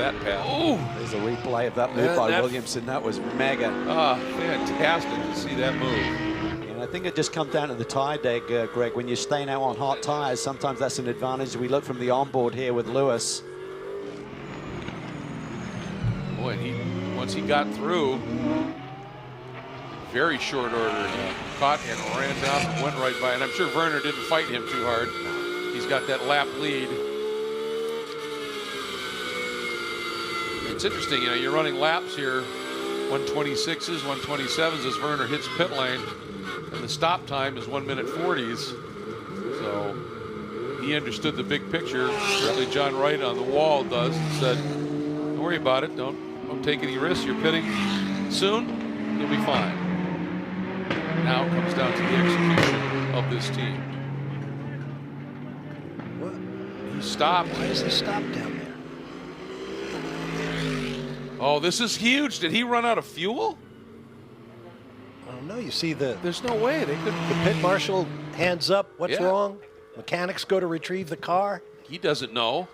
that, Pat. Oh, there's a replay of that move by Williamson. That was mega. Fantastic to see that move. And I think it just comes down to the tire deg, Greg. When you're staying out on hot tires, sometimes that's an advantage. We look from the onboard here with Lewis. Boy, once he got through, very short order, caught and ran down and went right by. And I'm sure Werner didn't fight him too hard. He's got that lap lead. It's interesting, you're running laps here, 126s, 127s as Werner hits pit lane, and the stop time is 1 minute 40s. So he understood the big picture. Certainly John Wright on the wall does. Said, don't worry about it. Don't take any risks. You're pitting soon. You'll be fine. Now it comes down to the execution of this team. What? He stopped. Why does he stop down there? Oh, this is huge. Did he run out of fuel? I don't know. You see There's no way they could. the pit marshal hands up. What's Yeah. wrong? Mechanics go to retrieve the car. He doesn't know.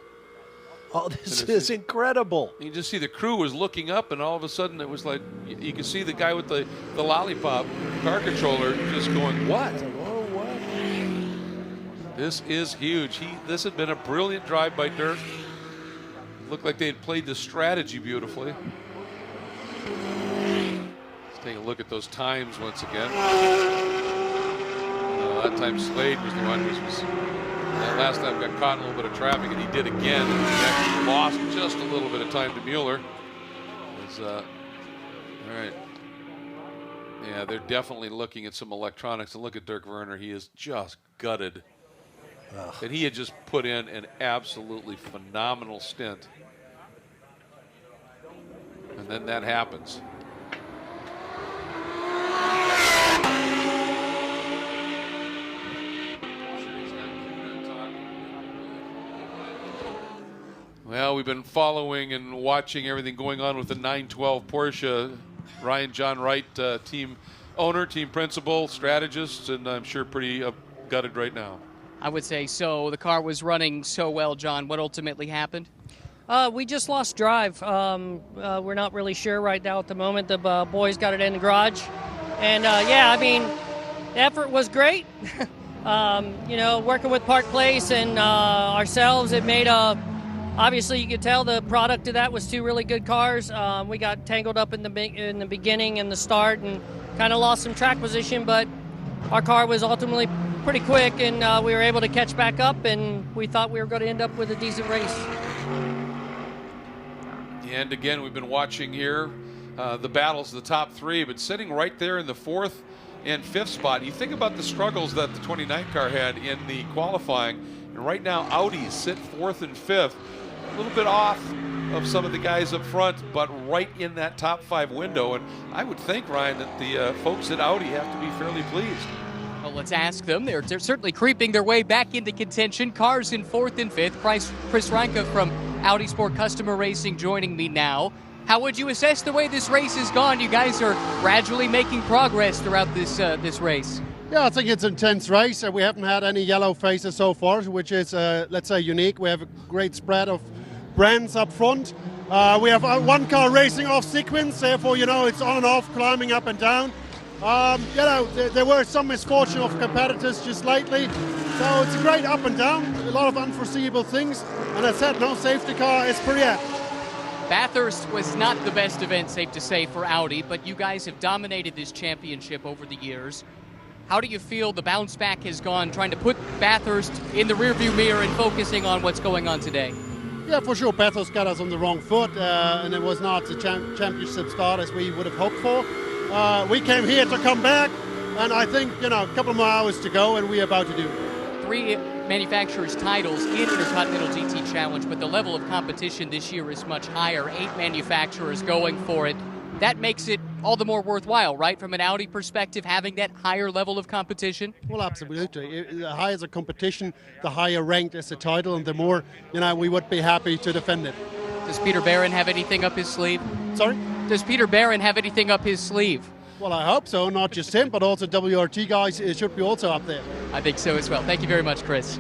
Oh, this is incredible. You just see the crew was looking up, and all of a sudden it was like you can see the guy with the lollipop car controller just going, "What? Whoa, what? This is huge." This had been a brilliant drive by Dirk. Looked like they had played the strategy beautifully. Let's take a look at those times once again. That time Slade was the one who was. That last time got caught in a little bit of traffic, and he did again. And he actually lost just a little bit of time to Mueller. All right. Yeah, they're definitely looking at some electronics. And look at Dirk Werner. He is just gutted. And he had just put in an absolutely phenomenal stint. And then that happens. Well, we've been following and watching everything going on with the 912 Porsche. Ryan John Wright, team owner, team principal, strategist, and I'm sure pretty gutted right now. I would say so. The car was running so well, John. What ultimately happened? We just lost drive. We're not really sure right now at the moment. The boys got it in the garage. And, the effort was great. Working with Park Place and ourselves, it made obviously, you could tell the product of that was two really good cars. We got tangled up in the beginning and the start and kind of lost some track position, but our car was ultimately pretty quick, and we were able to catch back up, and we thought we were going to end up with a decent race. And again, we've been watching here the battles of the top three, but sitting right there in the fourth and fifth spot. You think about the struggles that the 29 car had in the qualifying, and right now Audis sit fourth and fifth, a little bit off of some of the guys up front, but right in that top five window. And I would think, Ryan, that the folks at Audi have to be fairly pleased. Well, let's ask them. They're certainly creeping their way back into contention. Cars in fourth and fifth. Chris Ranka from Audi Sport Customer Racing joining me now. How would you assess the way this race has gone? You guys are gradually making progress throughout this race. Yeah, I think it's an intense race. We haven't had any yellow faces so far, which is, let's say, unique. We have a great spread of brands up front. We have one car racing off sequence, therefore, it's on and off, climbing up and down. There were some misfortune of competitors just lately, so it's a great up and down, a lot of unforeseeable things, and as I said, no safety car is Periette. Bathurst was not the best event, safe to say, for Audi, but you guys have dominated this championship over the years. How do you feel the bounce back has gone, trying to put Bathurst in the rearview mirror and focusing on what's going on today? Yeah, for sure, Bathurst got us on the wrong foot, and it was not the championship start as we would have hoped for. We came here to come back, and I think, a couple more hours to go, and we're about to do it. 3 manufacturers' titles in Intercontinental GT Challenge, but the level of competition this year is much higher. 8 manufacturers going for it. That makes it all the more worthwhile, right? From an Audi perspective, having that higher level of competition? Well, absolutely. The higher the competition, the higher ranked is the title, and the more, we would be happy to defend it. Does Peter Barron have anything up his sleeve? Sorry? Does Peter Barron have anything up his sleeve? Well, I hope so. Not just him, but also WRT guys should be also up there. I think so as well. Thank you very much, Chris.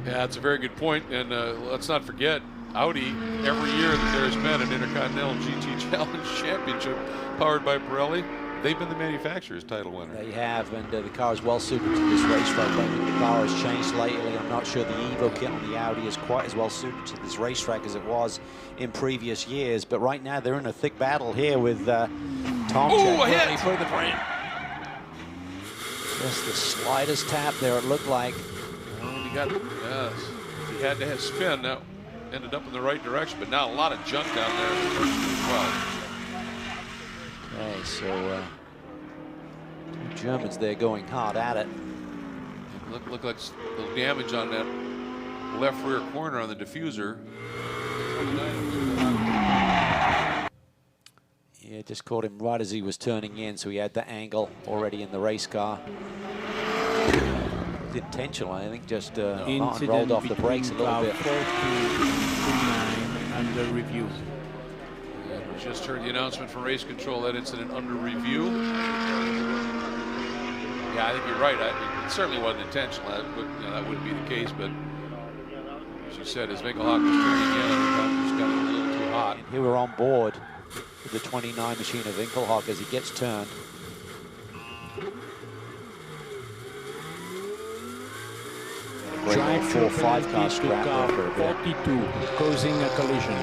Yeah, that's a very good point. And let's not forget, Audi, every year that there's been an Intercontinental GT Challenge Championship powered by Pirelli, they've been the manufacturer's title winner. They have, and the car is well suited to this racetrack. I think the car has changed lately. I'm not sure the Evo kit on the Audi is quite as well suited to this racetrack as it was in previous years. But right now they're in a thick battle here with Tom. Ooh, a hit! For the just the slightest tap there, it looked like. Well, he got, yes, he had to have spin. That ended up in the right direction, but now a lot of junk down there in the first as well. Okay, so two Germans there going hard at it. Look like a little damage on that left rear corner on the diffuser. Yeah, just caught him right as he was turning in, so he had that angle already in the race car. Intentional, I think, just Martin rolled off the brakes a little bit. 4 to 9 under review. We just heard the announcement from race control, that incident under review. Yeah, I think you're right. It certainly wasn't intentional. That wouldn't be the case, but as you said, as Winkelhock was turning in, it just got a little too hot. Here we're on board with the 29 machine of Winkelhock as he gets turned. Drive 4-5 car scrap car there for a bit. 42, causing a collision.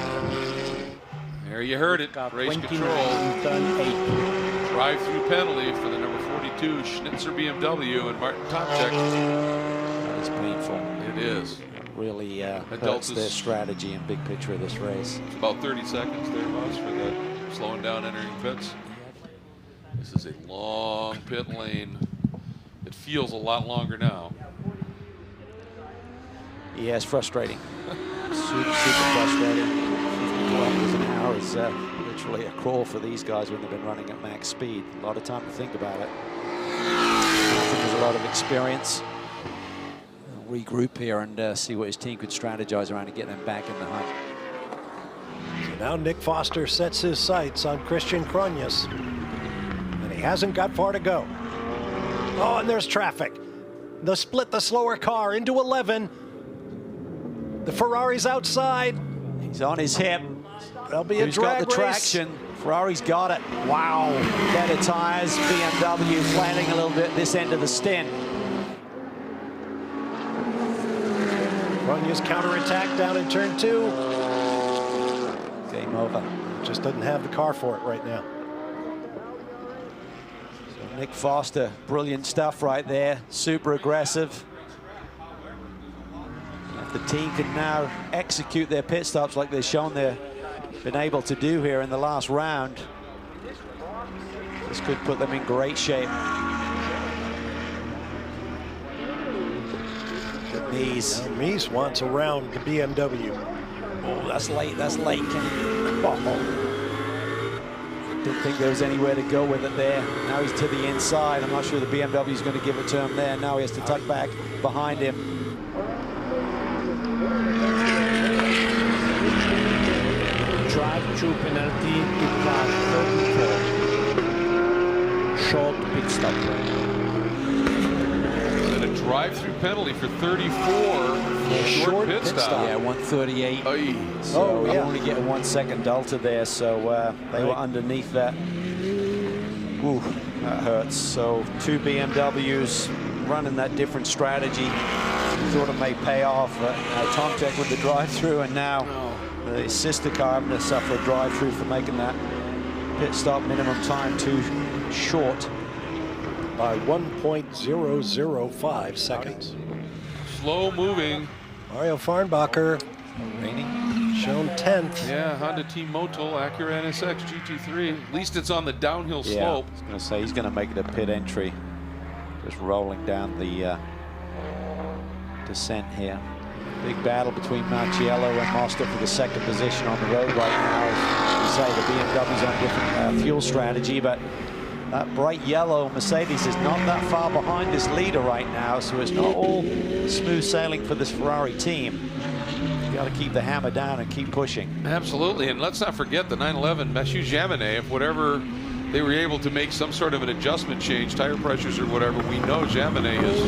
There you heard it. Car Race 29, control. turn 8. Drive-through penalty for the number 42 Schnitzer BMW and Martin Tomczyk. That is painful. It is. Really hurts Adults their is- strategy and big picture of this race. It's about 30 seconds there, Buzz, for the slowing down entering pits. This is a long pit lane. It feels a lot longer now. Yeah, it's frustrating. Super frustrating. 50 kilometers an hour is literally a crawl for these guys when they've been running at max speed. A lot of time to think about it. I think there's a lot of experience. We'll regroup here and see what his team could strategize around to get them back in the hunt. So now Nick Foster sets his sights on Christian Cronjes. And he hasn't got far to go. Oh, and there's traffic. The split the slower car into 11. The Ferrari's outside. He's on his hip. There'll be a Who's drag got the race. traction? Ferrari's got it. Wow. Better tires. BMW flailing a little bit this end of the stint. Cronjes counterattack down in turn 2. Game over. Just doesn't have the car for it right now. So Nick Foster, brilliant stuff right there. Super aggressive. If the team can now execute their pit stops like they've shown they've been able to do here in the last round, this could put them in great shape. Mies. Now Mies wants around the BMW. Oh, that's late, that's late. Didn't think there was anywhere to go with it there. Now he's to the inside. I'm not sure the BMW is going to give it to him there. Now he has to tuck back behind him. Drive through penalty to car 34. Short pit stop. And a drive-through penalty for 34 for short pit stop. Yeah, 138. Oy. So Oh, you yeah. only get a 1 second delta there. So they were underneath that. Ooh, that hurts. So 2 BMWs running that different strategy. Thought it may pay off. But Tomczyk with the drive-through, and now the sister car having to suffer a drive-through for making that pit stop minimum time too short. By 1.005 seconds. Slow moving. Mario Farnbacher shown 10th. Yeah, Honda Team Motul Acura NSX GT3. At least it's on the downhill Yeah, slope. I was going to say he's going to make it a pit entry. Just rolling down the descent here. Big battle between Marciello and Moster for the second position on the road right now. As you say, the BMW's on a different fuel strategy, but that bright yellow Mercedes is not that far behind this leader right now, so it's not all smooth sailing for this Ferrari team. You got to keep the hammer down and keep pushing. Absolutely, and let's not forget the 911 Mathieu Jaminet. If whatever they were able to make some sort of an adjustment change, tire pressures or whatever, we know Jaminet is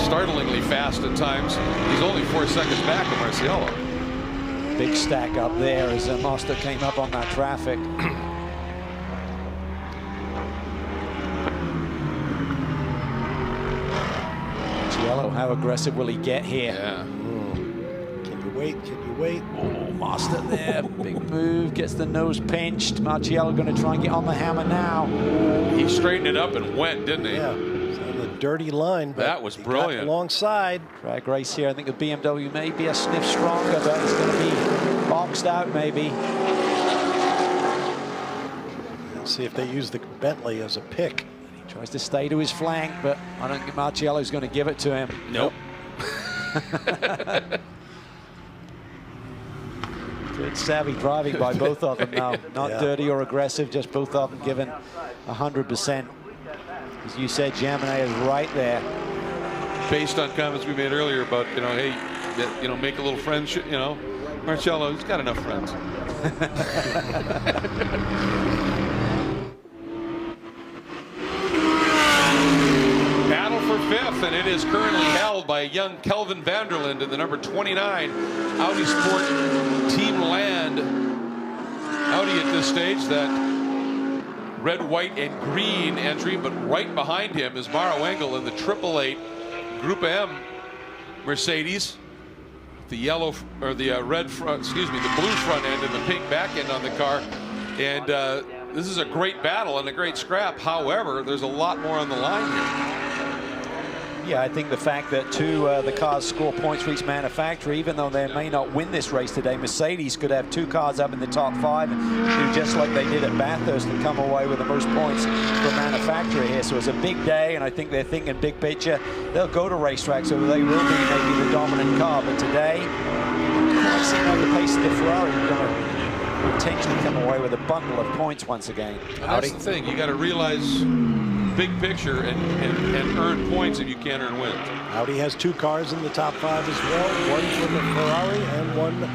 startlingly fast at times. He's only 4 seconds back of Marciello. big stack up there as Master came up on that traffic. Yellow, how aggressive will he get here? Yeah. Can you wait? Can you wait? Oh, Master there, big move, gets the nose pinched. Marciello going to try and get on the hammer now. He straightened it up and went, didn't he? Yeah, it's on the dirty line. But That was he got brilliant. alongside. Drag race here. I think the BMW may be a sniff stronger, but it's going to be boxed out maybe. Let's see if they use the Bentley as a pick. He tries to stay to his flank, but I don't think Marciello's going to give it to him. Nope. Good savvy driving by both of them now. Not Yeah. dirty or aggressive, just both of them given 100%. As you said, Jaminet is right there. Based on comments we made earlier about, you know, hey, you know, make a little friendship, you know, Marciello, he's got enough friends. Battle for fifth, and it is currently held by young Kelvin Vanderlinde in the number 29 Audi Sport Team Land. Audi at this stage, that red, white, and green entry, but right behind him is Maro Engel in the 888 Group M Mercedes. The yellow, or the red front, excuse me, the blue front end and the pink back end on the car. And this is a great battle and a great scrap. However, there's a lot more on the line here. Yeah, I think the fact that the cars score points for each manufacturer, even though they may not win this race today, Mercedes could have 2 cars up in the top 5 and do just like they did at Bathurst and come away with the most points for a manufacturer here. So it's a big day, and I think they're thinking big picture. They'll go to racetracks, so they will be maybe the dominant car. But today, it might seem like the pace of the Ferrari is going to potentially come away with a bundle of points once again. And that's the thing. You got to realize big picture and earn points if you can't earn wins. Audi has 2 cars in the top 5 as well. One for the Ferrari and one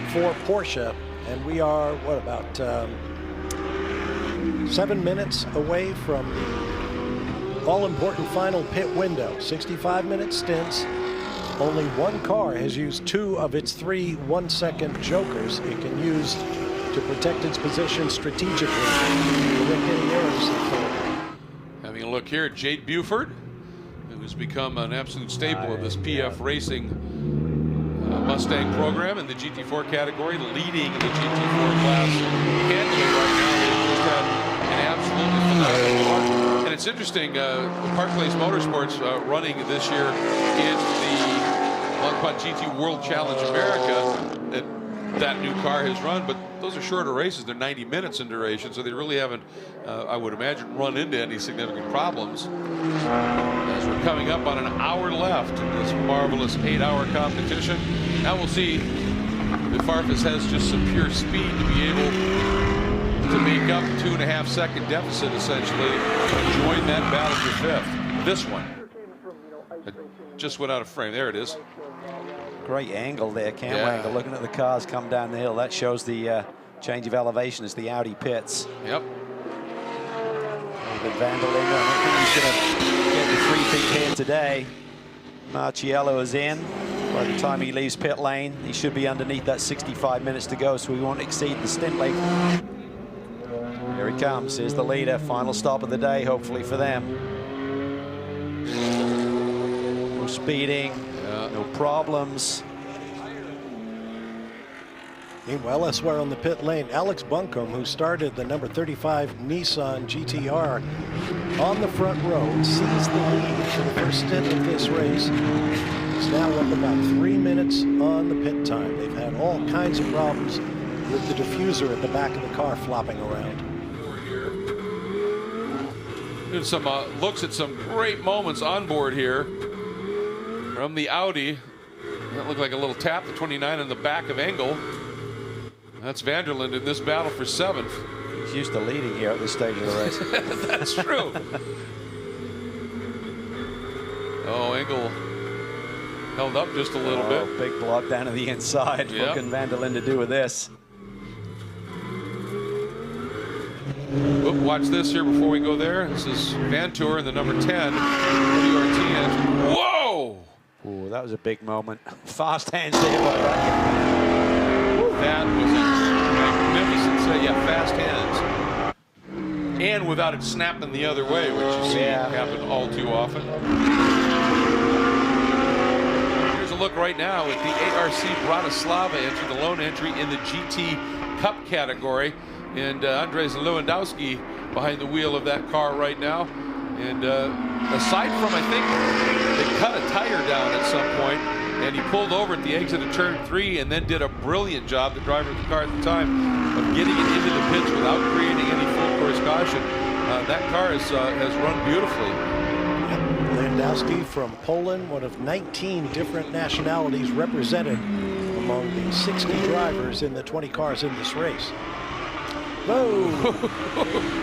for Porsche. And we are, what, about 7 minutes away from the all-important final pit window. 65-minute stints. Only one car has used 2 of its 3 one-second jokers it can use to protect its position strategically. Prevent any errors. Having a look here at Jade Buford, who's become an absolute staple of this PF Racing Mustang program in the GT4 category, leading the GT4 class handily right now. They've just had an absolutely phenomenal car. And it's interesting, Park Place Motorsports running this year in the Long Pond GT World Challenge America. That new car has run, but those are shorter races. They're 90 minutes in duration, so they really haven't, I would imagine, run into any significant problems. As we're coming up on an hour left in this marvelous 8-hour competition, now we'll see if Farfus has just some pure speed to be able to make up a 2.5-second deficit, essentially, and join that battle for fifth. This one. It just went out of frame. There it is. Great angle there, camera angle, looking at the cars come down the hill. That shows the change of elevation as the Audi pits. Yep. David Vanderlinde, I don't think he's going to get the 3-peat here today. Marciello is in. By the time he leaves pit lane, he should be underneath that 65 minutes to go, so we won't exceed the stint length. Here he comes. Here's the leader. Final stop of the day, hopefully for them. No speeding. No problems. Meanwhile, elsewhere on the pit lane, Alex Buncombe, who started the number 35 Nissan GTR on the front row, sees the lead for the first stint of this race. He's now up about 3 minutes on the pit time. They've had all kinds of problems with the diffuser at the back of the car flopping around. Doing some looks at some great moments on board here from the Audi. That looked like a little tap, the 29 in the back of Engel. That's Vanderlinde in this battle for 7th. He's used to leading here at this stage of the race. That's true. Oh, Engel held up just a little bit. Big block down to the inside. Yep. What can Vanderlinde do with this? Oop, watch this here before we go there. This is Vantour in the number 10 WRT. Whoa! Ooh, that was a big moment. Fast hands there by that was a magnificent set. Yeah, fast hands. And without it snapping the other way, which you see happen all too often. Here's a look right now at the ARC Bratislava entry, the lone entry in the GT Cup category. And Andrzej Lewandowski behind the wheel of that car right now. And aside from, I think, they cut a tire down at some point, and he pulled over at the exit of turn 3 and then did a brilliant job, the driver of the car at the time, of getting it into the pits without creating any full course caution. That car has run beautifully. Lewandowski from Poland, one of 19 different nationalities represented among the 60 drivers in the 20 cars in this race. Whoa!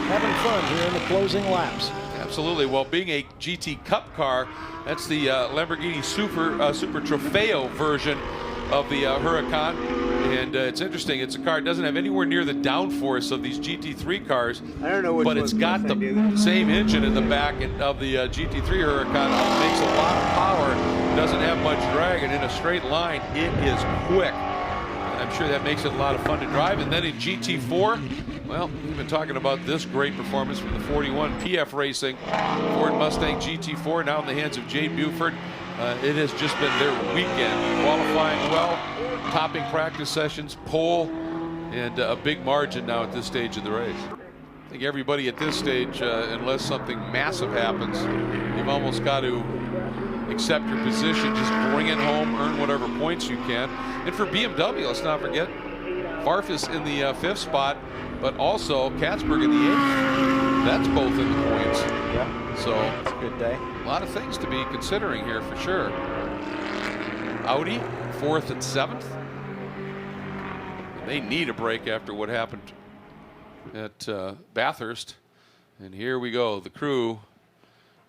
Having fun here in the closing laps. Absolutely. Well, being a GT Cup car, that's the Lamborghini Super Trofeo version of the Huracan. And it's interesting. It's a car that doesn't have anywhere near the downforce of these GT3 cars. I don't know which but it's got the same engine in the back of the GT3 Huracan. It makes a lot of power. Doesn't have much drag, and in a straight line, it is quick. I'm sure that makes it a lot of fun to drive. And then in GT4, well, we've been talking about this great performance from the 41 PF Racing Ford Mustang GT4, now in the hands of Jade Buford. It has just been their weekend, qualifying well, topping practice sessions, pole, and a big margin now at this stage of the race. I think everybody at this stage, unless something massive happens, you've almost got to accept your position, just bring it home, earn whatever points you can. And for BMW, let's not forget, Farfus in the 5th spot, but also Katzberg in the 8th. That's both in the points. Yeah. So it's a good day. A lot of things to be considering here for sure. Audi 4th and 7th. They need a break after what happened at Bathurst. And here we go. The crew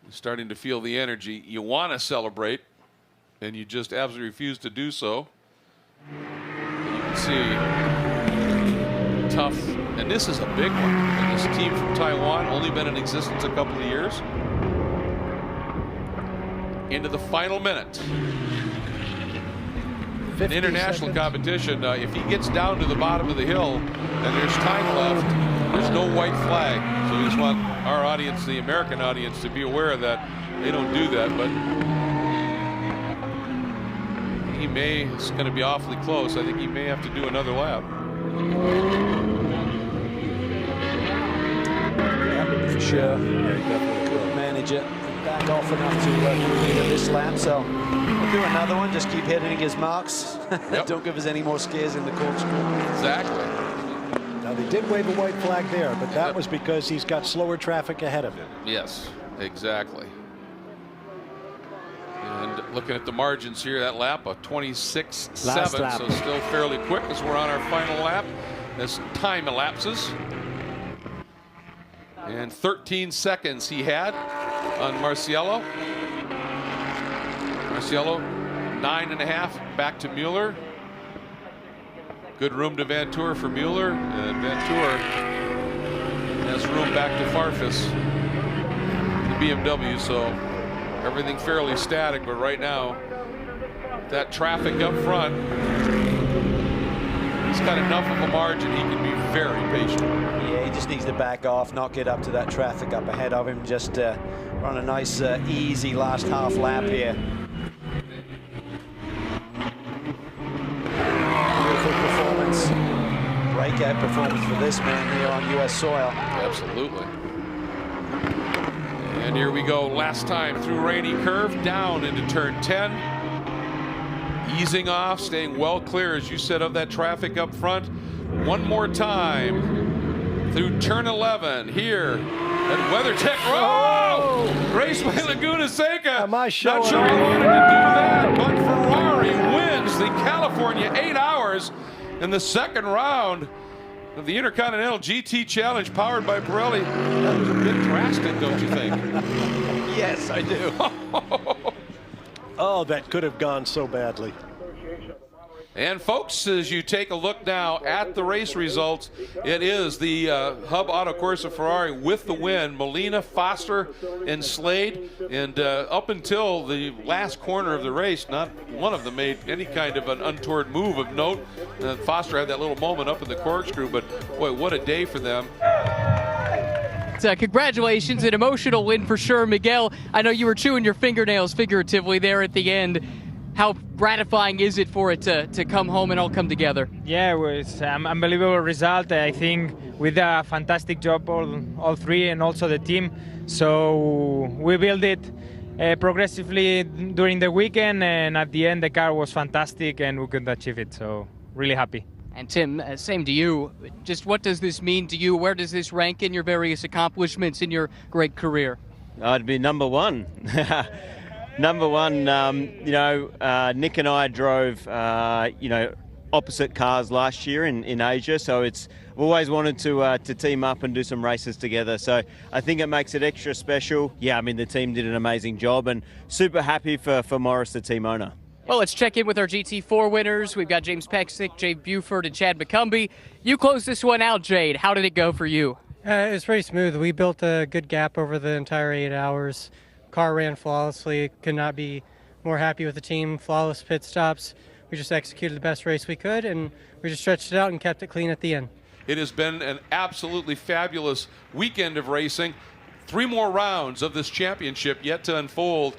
is starting to feel the energy. You want to celebrate, and you just absolutely refuse to do so. And you can see tough. And this is a big one. And this team from Taiwan, only been in existence a couple of years. Into the final minute. In international competition, if he gets down to the bottom of the hill and there's time left, there's no white flag. So we just want our audience, the American audience, to be aware of that. They don't do that, but it's going to be awfully close. I think he may have to do another lap. Yeah, for sure. Yeah, he definitely could manage it. Back off enough to complete this lap, so we'll do another one. Just keep hitting his marks. Yep. Don't give us any more scares in the corkscrew. Exactly. Now they did wave a white flag there, but that was because he's got slower traffic ahead of him. Yes, exactly. And looking at the margins here, that lap, a 26.7, so still fairly quick as we're on our final lap as time elapses. And 13 seconds he had on Marciello. Marciello, 9.5 back to Mueller. Good room to Vantour for Mueller, and Vantour has room back to Farfus, the BMW, so everything fairly static, but right now, that traffic up front, he's got enough of a margin, he can be very patient. Yeah, he just needs to back off, not get up to that traffic up ahead of him, just run a nice, easy last half lap here. Beautiful performance. Breakout performance for this man here on US soil. Absolutely. And here we go, last time through Rainy Curve, down into turn 10. Easing off, staying well clear, as you said, of that traffic up front. One more time through turn 11 here at WeatherTech. Oh! Race by Laguna Seca. Not sure he wanted to do that, but Ferrari wins the California 8 Hours in the second round of the Intercontinental GT Challenge powered by Pirelli. That was a bit drastic, don't you think? Yes, I do. Oh, that could have gone so badly. And folks, as you take a look now at the race results, it is the Hub Auto Corsa Ferrari with the win. Molina, Foster, and Slade. And up until the last corner of the race, not one of them made any kind of an untoward move of note. Foster had that little moment up in the corkscrew, but boy, what a day for them. Congratulations, an emotional win for sure. Miguel, I know you were chewing your fingernails figuratively there at the end. How gratifying is it for it to come home and all come together? Yeah, it was an unbelievable result. I think we did a fantastic job, all three, and also the team. So we built it progressively during the weekend, and at the end the car was fantastic and we could achieve it. So really happy. And Tim, same to you. Just what does this mean to you? Where does this rank in your various accomplishments in your great career? I'd be number one. Number one, Nick and I drove, opposite cars last year in Asia, so we've always wanted to team up and do some races together. So I think it makes it extra special. Yeah, I mean, the team did an amazing job, and super happy for Morris, the team owner. Well, let's check in with our GT4 winners. We've got James Pexick, Jade Buford, and Chad McCumbee. You closed this one out, Jade. How did it go for you? It was pretty smooth. We built a good gap over the entire 8 hours. Car ran flawlessly. Could not be more happy with the team. Flawless pit stops. We just executed the best race we could, and we just stretched it out and kept it clean at the end. It has been an absolutely fabulous weekend of racing. 3 more rounds of this championship yet to unfold.